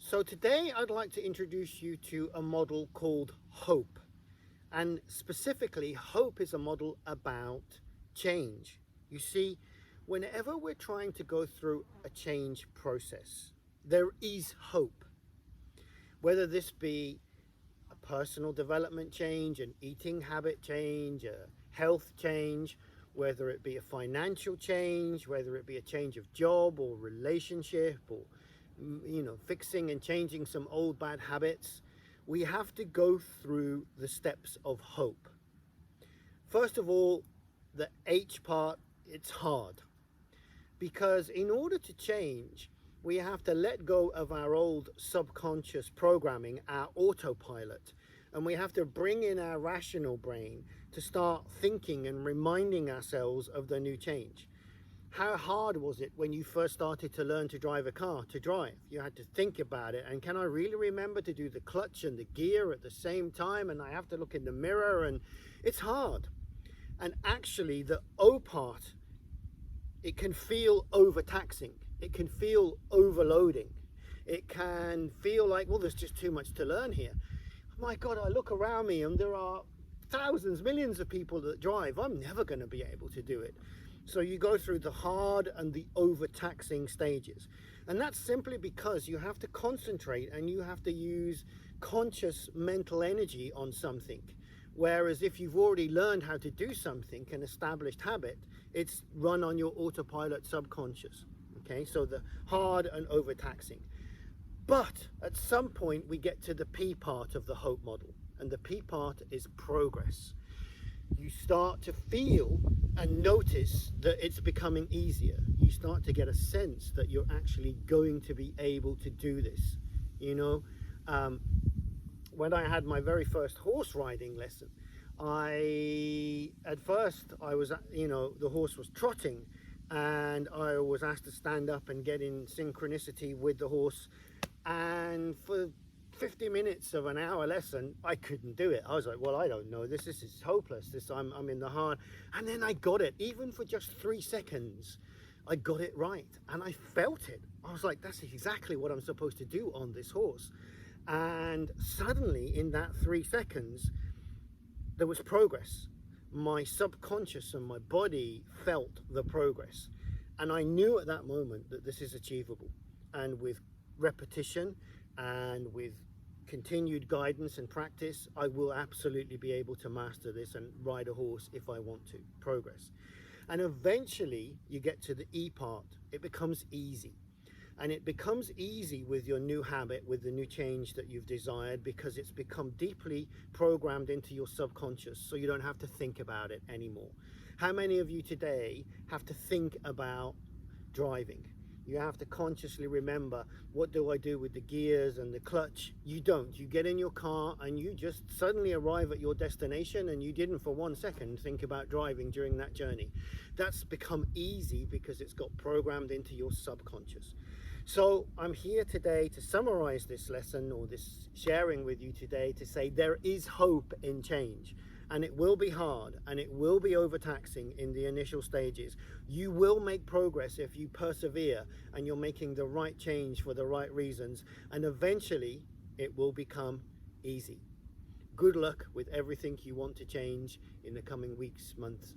So today I'd like to introduce you to a model called HOPE. And specifically, HOPE is a model about change. You see, whenever we're trying to go through a change process, there is hope. Whether this be a personal development change, an eating habit change, a health change, whether it be a financial change, whether it be a change of job or relationship, or fixing and changing some old bad habits, we have to go through the steps of hope. First of all, the H part, it's hard, because in order to change, we have to let go of our old subconscious programming, our autopilot, and we have to bring in our rational brain to start thinking and reminding ourselves of the new change. How hard was it when you first started to learn to drive a car, to drive? You had to think about it. And can I really remember to do the clutch and the gear at the same time? And I have to look in the mirror, and it's hard. And actually the O part, it can feel overtaxing. It can feel overloading. It can feel like, well, there's just too much to learn here. My God, I look around me and there are thousands, millions of people that drive. I'm never going to be able to do it. So you go through the hard and the overtaxing stages. And that's simply because you have to concentrate and you have to use conscious mental energy on something. Whereas if you've already learned how to do something, an established habit, it's run on your autopilot subconscious. Okay, so the hard and overtaxing. But at some point we get to the P part of the HOPE model. And the P part is progress. You start to feel and notice that it's becoming easier. You start to get a sense that you're actually going to be able to do this. When I had my very first horse riding lesson, at first I was, the horse was trotting, and I was asked to stand up and get in synchronicity with the horse. And for 50 minutes of an hour lesson, I couldn't do it. I was like, well, I don't know this is hopeless. I'm in the hard. And then I got it. Even for just 3 seconds, I got it right, and I felt it. I was like, that's exactly what I'm supposed to do on this horse. And suddenly in that 3 seconds, there was progress. My subconscious and my body felt the progress, and I knew at that moment that this is achievable. And with repetition and with continued guidance and practice, I will absolutely be able to master this and ride a horse if I want to. Progress. And eventually you get to the E part. It becomes easy. And it becomes easy with your new habit, with the new change that you've desired, because it's become deeply programmed into your subconscious, so you don't have to think about it anymore. How many of you today have to think about driving? You have to consciously remember, what do I do with the gears and the clutch? You don't. You get in your car and you just suddenly arrive at your destination, and you didn't for 1 second think about driving during that journey. That's become easy because it's got programmed into your subconscious. So I'm here today to summarize this lesson, or this sharing with you today, to say there is hope in change. And it will be hard and it will be overtaxing in the initial stages. You will make progress if you persevere and you're making the right change for the right reasons, and eventually it will become easy. Good luck with everything you want to change in the coming weeks, months